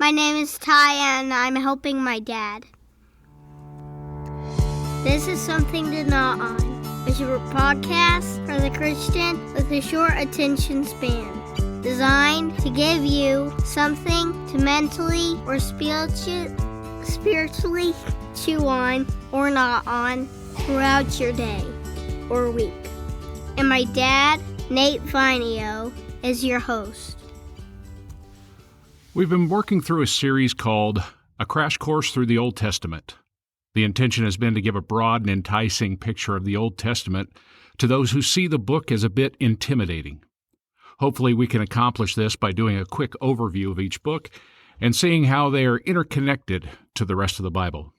My name is Ty, and I'm helping my dad. This is Something to Gnaw On, a short podcast for the Christian with a short attention span, designed to give you something to mentally or spiritually chew on or not on throughout your day or week. And my dad, Nate Vinio, is your host. We've been working through a series called A Crash Course Through the Old Testament. The intention has been to give a broad and enticing picture of the Old Testament to those who see the book as a bit intimidating. Hopefully we can accomplish this by doing a quick overview of each book and seeing how they are interconnected to the rest of the Bible.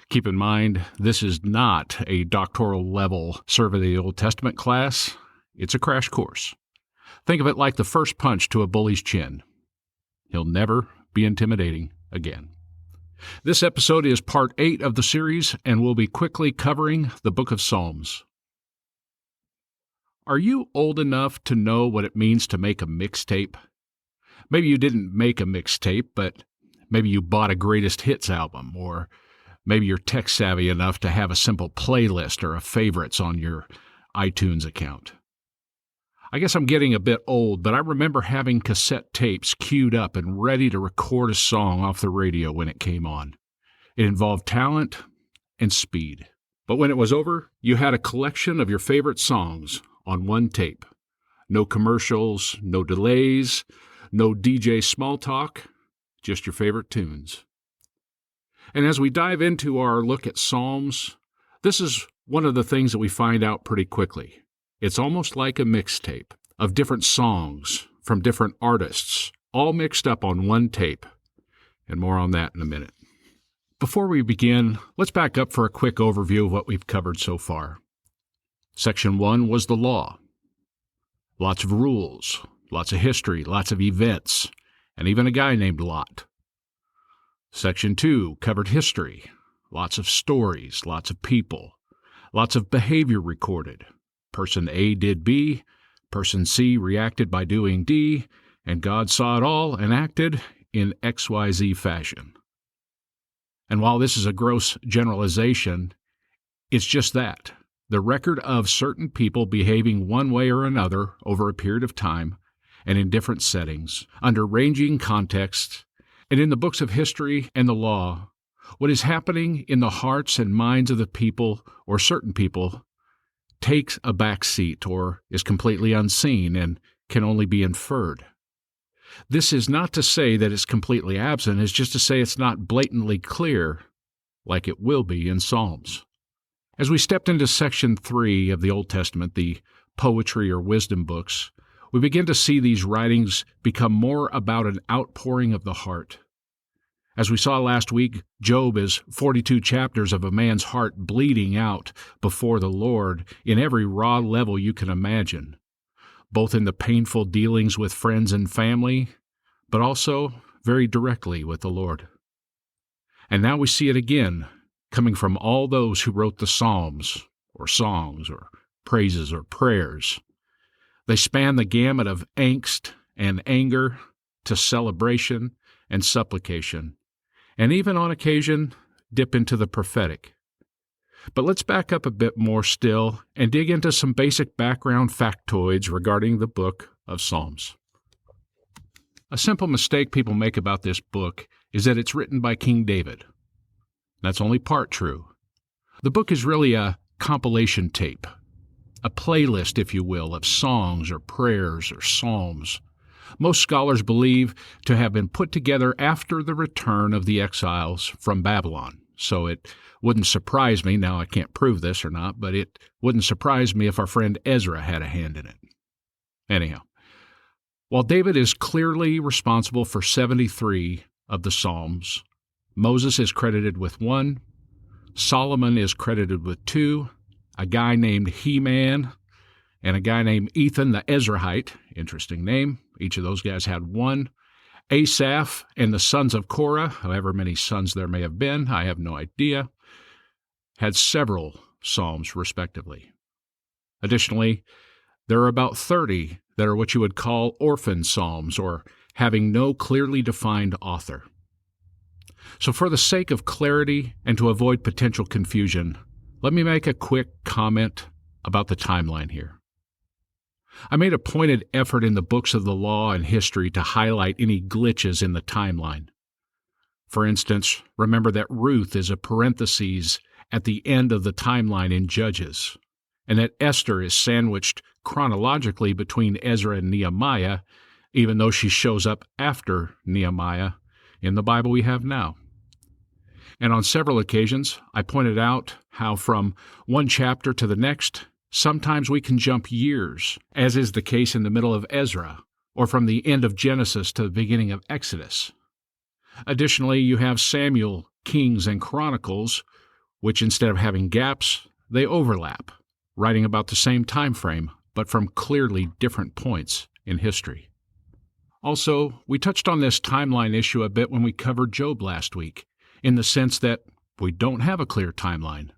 Keep in mind, this is not a doctoral-level Survey of the Old Testament class. It's a crash course. Think of it like the first punch to a bully's chin. He'll never be intimidating again. This episode is part 8 of the series, and we'll be quickly covering the book of Psalms. Are you old enough to know what it means to make a mixtape? Maybe you didn't make a mixtape, but maybe you bought a greatest hits album, or maybe you're tech-savvy enough to have a simple playlist or a favorites on your iTunes account. I guess I'm getting a bit old, but I remember having cassette tapes queued up and ready to record a song off the radio when it came on. It involved talent and speed. But when it was over, you had a collection of your favorite songs on one tape. No commercials, no delays, no DJ small talk, just your favorite tunes. And as we dive into our look at Psalms, this is one of the things that we find out pretty quickly. It's almost like a mixtape of different songs from different artists, all mixed up on one tape. And more on that in a minute. Before we begin, let's back up for a quick overview of what we've covered so far. Section 1 was the law. Lots of rules, lots of history, lots of events, and even a guy named Lot. Section 2 covered history, lots of stories, lots of people, lots of behavior recorded. Person A did B, person C reacted by doing D, and God saw it all and acted in XYZ fashion. And while this is a gross generalization, it's just that, the record of certain people behaving one way or another over a period of time and in different settings, under ranging contexts, and in the books of history and the law, what is happening in the hearts and minds of the people or certain people takes a back seat or is completely unseen and can only be inferred. This is not to say that it's completely absent, it's just to say it's not blatantly clear like it will be in Psalms. As we stepped into Section 3 of the Old Testament, the poetry or wisdom books, we begin to see these writings become more about an outpouring of the heart. As we saw last week, Job is 42 chapters of a man's heart bleeding out before the Lord in every raw level you can imagine, both in the painful dealings with friends and family, but also very directly with the Lord. And now we see it again, coming from all those who wrote the Psalms, or songs, or praises, or prayers. They span the gamut of angst and anger to celebration and supplication, and even on occasion dip into the prophetic. But let's back up a bit more still and dig into some basic background factoids regarding the book of Psalms. A simple mistake people make about this book is that it's written by King David. That's only part true. The book is really a compilation tape, a playlist, if you will, of songs or prayers or psalms. Most scholars believe to have been put together after the return of the exiles from Babylon. So it wouldn't surprise me, now I can't prove this or not, but it wouldn't surprise me if our friend Ezra had a hand in it. Anyhow, while David is clearly responsible for 73 of the Psalms, Moses is credited with 1, Solomon is credited with 2, a guy named Heman, and a guy named Ethan the Ezrahite, interesting name. Each of those guys had 1. Asaph and the sons of Korah, however many sons there may have been, I have no idea, had several psalms respectively. Additionally, there are about 30 that are what you would call orphan psalms, or having no clearly defined author. So for the sake of clarity and to avoid potential confusion, let me make a quick comment about the timeline here. I made a pointed effort in the books of the law and history to highlight any glitches in the timeline. For instance, remember that Ruth is a parenthesis at the end of the timeline in Judges, and that Esther is sandwiched chronologically between Ezra and Nehemiah, even though she shows up after Nehemiah in the Bible we have now. And on several occasions, I pointed out how from one chapter to the next, sometimes we can jump years, as is the case in the middle of Ezra, or from the end of Genesis to the beginning of Exodus. Additionally, you have Samuel, Kings, and Chronicles, which instead of having gaps, they overlap, writing about the same time frame, but from clearly different points in history. Also, we touched on this timeline issue a bit when we covered Job last week, in the sense that we don't have a clear timeline,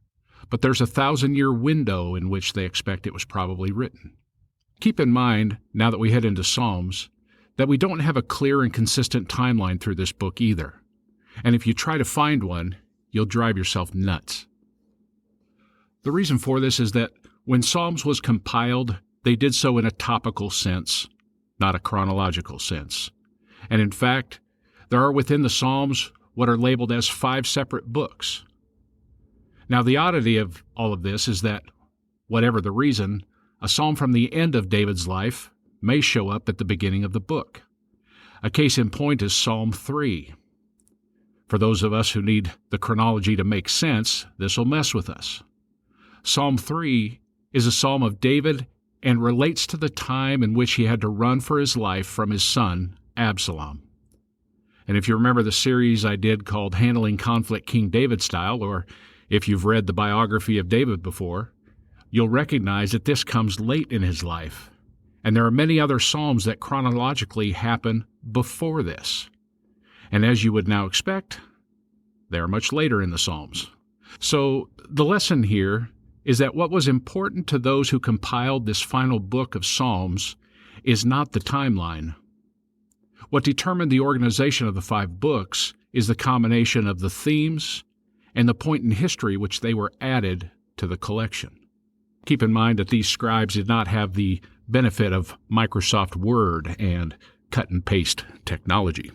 but there's a 1,000-year window in which they expect it was probably written. Keep in mind, now that we head into Psalms, that we don't have a clear and consistent timeline through this book either, and if you try to find one, you'll drive yourself nuts. The reason for this is that when Psalms was compiled, they did so in a topical sense, not a chronological sense. And in fact, there are within the Psalms what are labeled as 5 separate books. Now, the oddity of all of this is that, whatever the reason, a psalm from the end of David's life may show up at the beginning of the book. A case in point is Psalm 3. For those of us who need the chronology to make sense, this will mess with us. Psalm 3 is a psalm of David and relates to the time in which he had to run for his life from his son, Absalom. And if you remember the series I did called Handling Conflict King David Style, or if you've read the biography of David before, you'll recognize that this comes late in his life. And there are many other psalms that chronologically happen before this. And as you would now expect, they are much later in the Psalms. So the lesson here is that what was important to those who compiled this final book of Psalms is not the timeline. What determined the organization of the 5 books is the combination of the themes and the point in history which they were added to the collection. Keep in mind that these scribes did not have the benefit of Microsoft Word and cut-and-paste technology.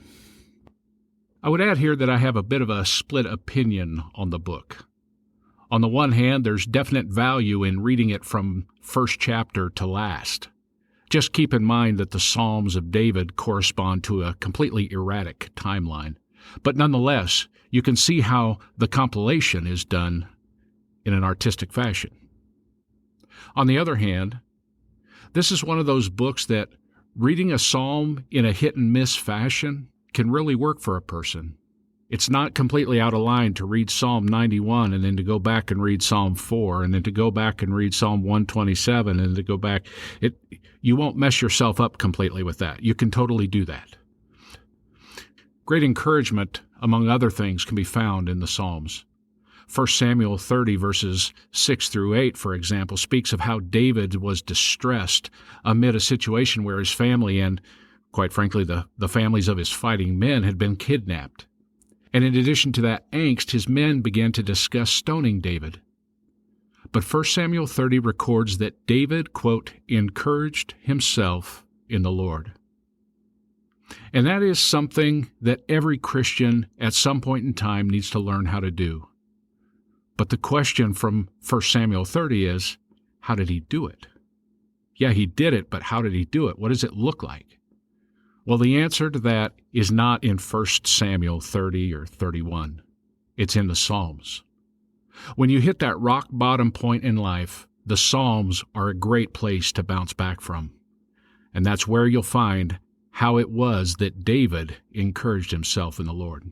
I would add here that I have a bit of a split opinion on the book. On the one hand, there's definite value in reading it from first chapter to last. Just keep in mind that the Psalms of David correspond to a completely erratic timeline. But nonetheless, you can see how the compilation is done in an artistic fashion. On the other hand, this is one of those books that reading a psalm in a hit-and-miss fashion can really work for a person. It's not completely out of line to read Psalm 91 and then to go back and read Psalm 4 and then to go back and read Psalm 127 and to go back. You won't mess yourself up completely with that. You can totally do that. Great encouragement, among other things, can be found in the Psalms. 1 Samuel 30, verses 6 through 8, for example, speaks of how David was distressed amid a situation where his family and, quite frankly, the families of his fighting men had been kidnapped. And in addition to that angst, his men began to discuss stoning David. But 1 Samuel 30 records that David, quote, encouraged himself in the Lord. And that is something that every Christian at some point in time needs to learn how to do. But the question from 1 Samuel 30 is, how did he do it? Yeah, he did it, but how did he do it? What does it look like? Well, the answer to that is not in 1 Samuel 30 or 31. It's in the Psalms. When you hit that rock bottom point in life, the Psalms are a great place to bounce back from. And that's where you'll find how it was that David encouraged himself in the Lord.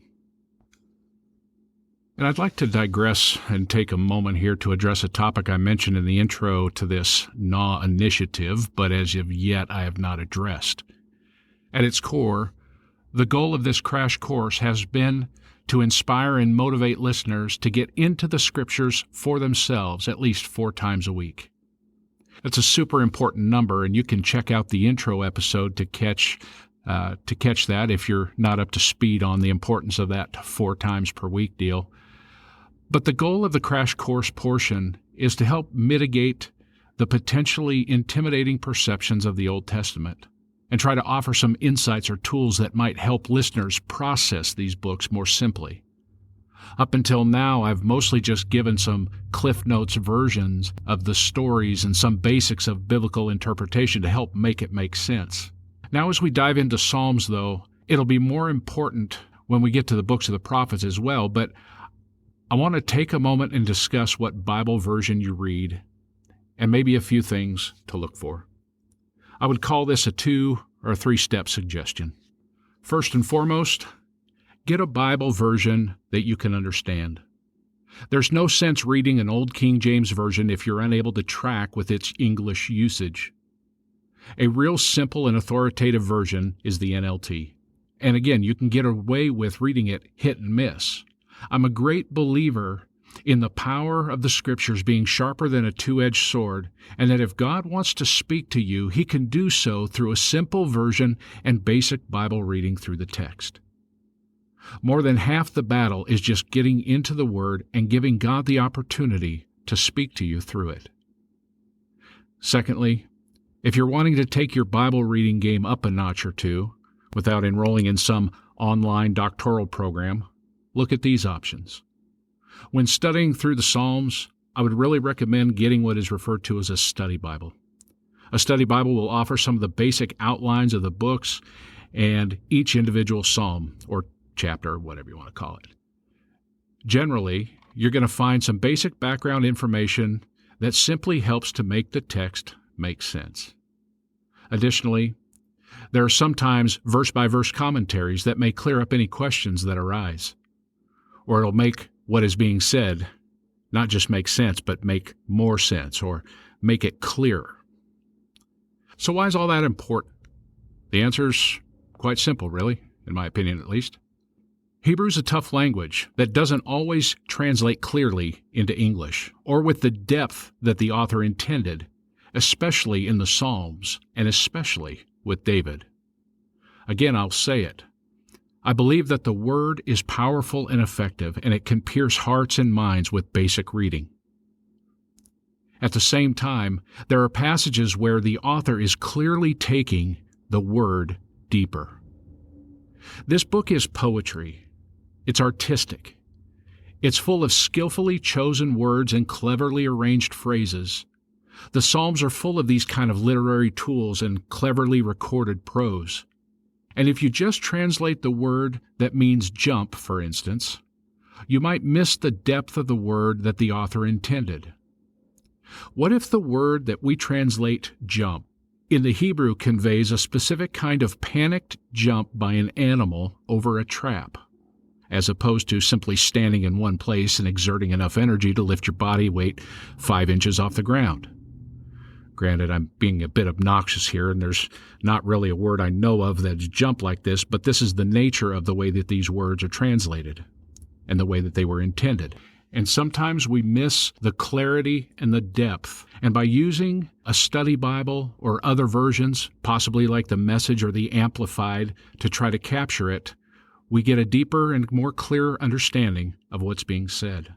And I'd like to digress and take a moment here to address a topic I mentioned in the intro to this NAW initiative, but as of yet I have not addressed. At its core, the goal of this crash course has been to inspire and motivate listeners to get into the Scriptures for themselves at least 4 times a week. That's a super important number, and you can check out the intro episode to catch to catch that if you're not up to speed on the importance of that 4 times per week deal. But the goal of the crash course portion is to help mitigate the potentially intimidating perceptions of the Old Testament and try to offer some insights or tools that might help listeners process these books more simply. Up until now, I've mostly just given some Cliff Notes versions of the stories and some basics of biblical interpretation to help make it make sense. Now, as we dive into Psalms, though, it'll be more important when we get to the books of the prophets as well, but I want to take a moment and discuss what Bible version you read and maybe a few things to look for. I would call this a 2 or 3-step suggestion. First and foremost, get a Bible version that you can understand. There's no sense reading an old King James Version if you're unable to track with its English usage. A real simple and authoritative version is the NLT. And again, you can get away with reading it hit and miss. I'm a great believer in the power of the Scriptures being sharper than a 2-edged sword, and that if God wants to speak to you, He can do so through a simple version and basic Bible reading through the text. More than half the battle is just getting into the Word and giving God the opportunity to speak to you through it. Secondly, if you're wanting to take your Bible reading game up a notch or two without enrolling in some online doctoral program, look at these options. When studying through the Psalms, I would really recommend getting what is referred to as a study Bible. A study Bible will offer some of the basic outlines of the books and each individual psalm or chapter, or whatever you want to call it. Generally, you're going to find some basic background information that simply helps to make the text make sense. Additionally, there are sometimes verse-by-verse commentaries that may clear up any questions that arise, or it'll make what is being said not just make sense, but make more sense, or make it clearer. So why is all that important? The answer's quite simple, really, in my opinion at least. Hebrew's a tough language that doesn't always translate clearly into English, or with the depth that the author intended, especially in the Psalms, and especially with David. Again, I'll say it. I believe that the Word is powerful and effective, and it can pierce hearts and minds with basic reading. At the same time, there are passages where the author is clearly taking the Word deeper. This book is poetry. It's artistic. It's full of skillfully chosen words and cleverly arranged phrases. The Psalms are full of these kind of literary tools and cleverly recorded prose. And if you just translate the word that means jump, for instance, you might miss the depth of the word that the author intended. What if the word that we translate jump in the Hebrew conveys a specific kind of panicked jump by an animal over a trap, as opposed to simply standing in one place and exerting enough energy to lift your body weight 5 inches off the ground? Granted, I'm being a bit obnoxious here, and there's not really a word I know of that's jump like this, but this is the nature of the way that these words are translated and the way that they were intended. And sometimes we miss the clarity and the depth. And by using a study Bible or other versions, possibly like the Message or the Amplified, to try to capture it, we get a deeper and more clear understanding of what's being said.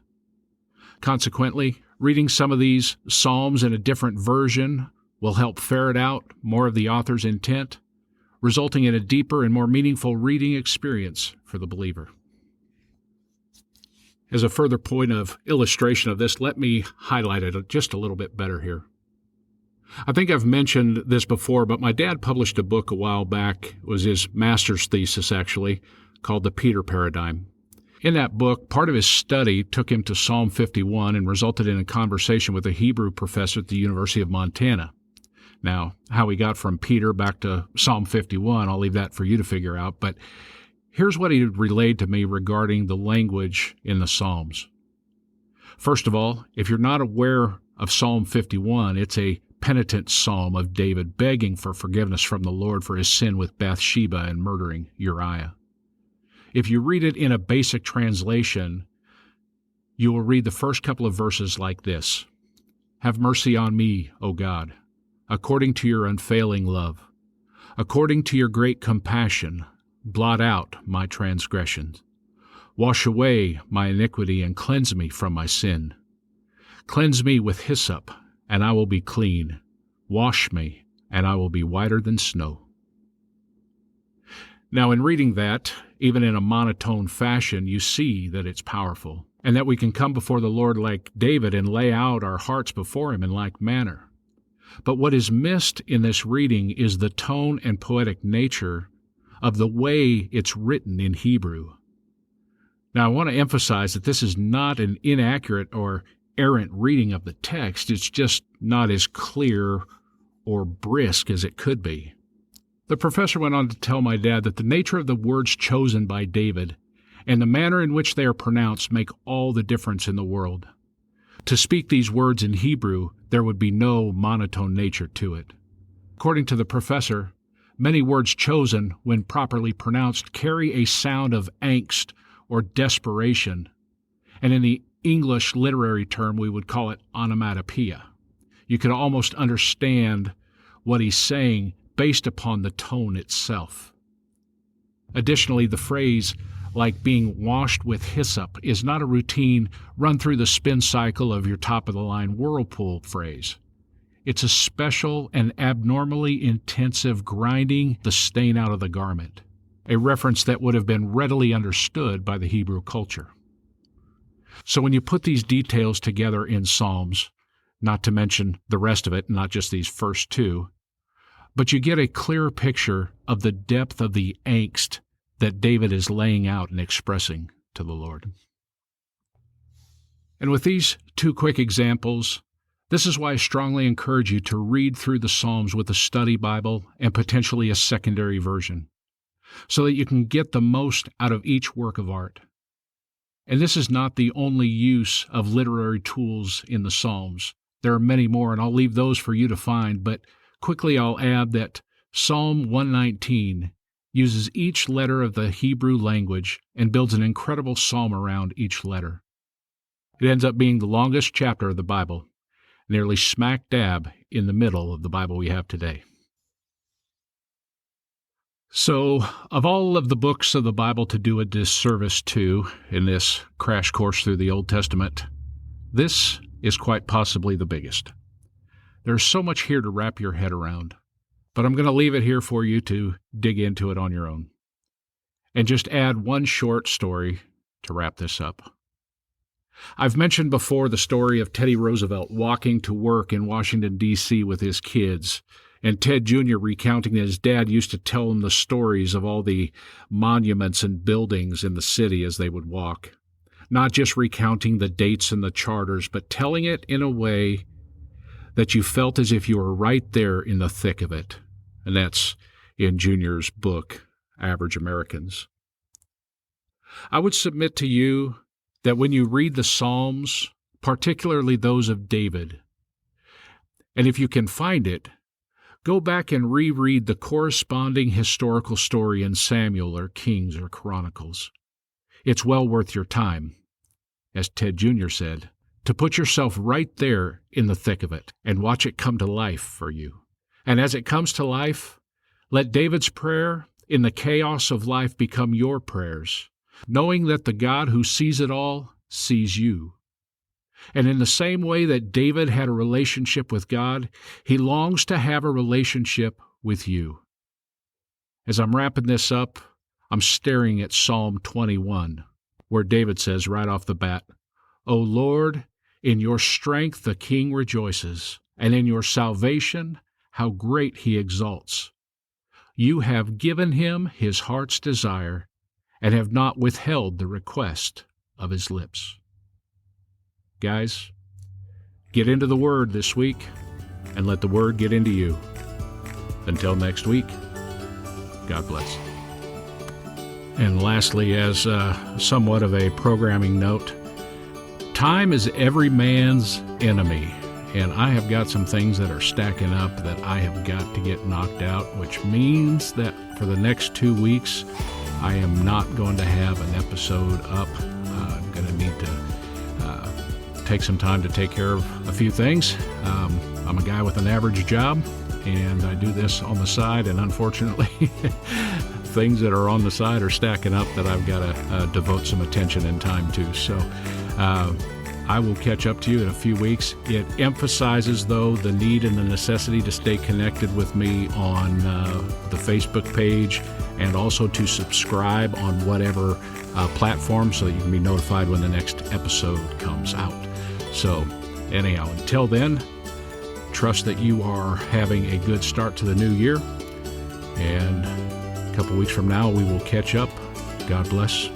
Consequently, reading some of these Psalms in a different version will help ferret out more of the author's intent, resulting in a deeper and more meaningful reading experience for the believer. As a further point of illustration of this, let me highlight it just a little bit better here. I think I've mentioned this before, but my dad published a book a while back. It was his master's thesis, actually, called The Peter Paradigm. In that book, part of his study took him to Psalm 51 and resulted in a conversation with a Hebrew professor at the University of Montana. Now, how he got from Peter back to Psalm 51, I'll leave that for you to figure out, but here's what he relayed to me regarding the language in the Psalms. First of all, if you're not aware of Psalm 51, it's a penitent psalm of David begging for forgiveness from the Lord for his sin with Bathsheba and murdering Uriah. If you read it in a basic translation, you will read the first couple of verses like this: "Have mercy on me, O God, according to your unfailing love. According to your great compassion, blot out my transgressions. Wash away my iniquity and cleanse me from my sin. Cleanse me with hyssop, and I will be clean. Wash me, and I will be whiter than snow. Now, in reading that, even in a monotone fashion, you see that it's powerful, and that we can come before the Lord like David and lay out our hearts before Him in like manner. But what is missed in this reading is the tone and poetic nature of the way it's written in Hebrew. Now, I want to emphasize that this is not an inaccurate or errant reading of the text. It's just not as clear or brisk as it could be. The professor went on to tell my dad that the nature of the words chosen by David and the manner in which they are pronounced make all the difference in the world. To speak these words in Hebrew, there would be no monotone nature to it. According to the professor, many words chosen, when properly pronounced, carry a sound of angst or desperation, and in the English literary term we would call it onomatopoeia. You can almost understand what he's saying based upon the tone itself. Additionally, the phrase, like being washed with hyssop, is not a routine run through the spin cycle of your top-of-the-line whirlpool phrase. It's a special and abnormally intensive grinding the stain out of the garment, a reference that would have been readily understood by the Hebrew culture. So when you put these details together in Psalms, not to mention the rest of it, not just these first two, but you get a clear picture of the depth of the angst that David is laying out and expressing to the Lord. And with these two quick examples, this is why I strongly encourage you to read through the Psalms with a study Bible and potentially a secondary version, so that you can get the most out of each work of art. And this is not the only use of literary tools in the Psalms. There are many more, and I'll leave those for you to find, but quickly I'll add that Psalm 119 uses each letter of the Hebrew language and builds an incredible psalm around each letter. It ends up being the longest chapter of the Bible, nearly smack dab in the middle of the Bible we have today. So, of all of the books of the Bible to do a disservice to in this crash course through the Old Testament, this is quite possibly the biggest. There's so much here to wrap your head around, but I'm going to leave it here for you to dig into it on your own. And just add one short story to wrap this up. I've mentioned before the story of Teddy Roosevelt walking to work in Washington, D.C. with his kids, and Ted Jr. recounting that his dad used to tell him the stories of all the monuments and buildings in the city as they would walk. Not just recounting the dates and the charters, but telling it in a way that you felt as if you were right there in the thick of it. And that's in Junior's book, Average Americans. I would submit to you that when you read the Psalms, particularly those of David, and if you can find it, go back and reread the corresponding historical story in Samuel or Kings or Chronicles. It's well worth your time, as Ted Jr. said, to put yourself right there in the thick of it and watch it come to life for you. And as it comes to life, let David's prayer in the chaos of life become your prayers, knowing that the God who sees it all sees you. And in the same way that David had a relationship with God, he longs to have a relationship with you. As I'm wrapping this up, I'm staring at Psalm 21, where David says right off the bat, "O Lord, in your strength the king rejoices, and in your salvation how great he exalts. You have given him his heart's desire, and have not withheld the request of his lips." Guys, get into the Word this week, and let the Word get into you. Until next week, God bless. And lastly, as somewhat of a programming note, time is every man's enemy, and I have got some things that are stacking up that I have got to get knocked out, which means that for the next 2 weeks, I am not going to have an episode up. I'm going to need to take some time to take care of a few things. I'm a guy with an average job, and I do this on the side, and unfortunately things that are on the side are stacking up that I've got to devote some attention and time to. So I will catch up to you in a few weeks. It emphasizes, though, the need and the necessity to stay connected with me on the Facebook page, and also to subscribe on whatever platform so that you can be notified when the next episode comes out. So anyhow, until then, trust that you are having a good start to the new year, and a couple weeks from now we will catch up. God bless.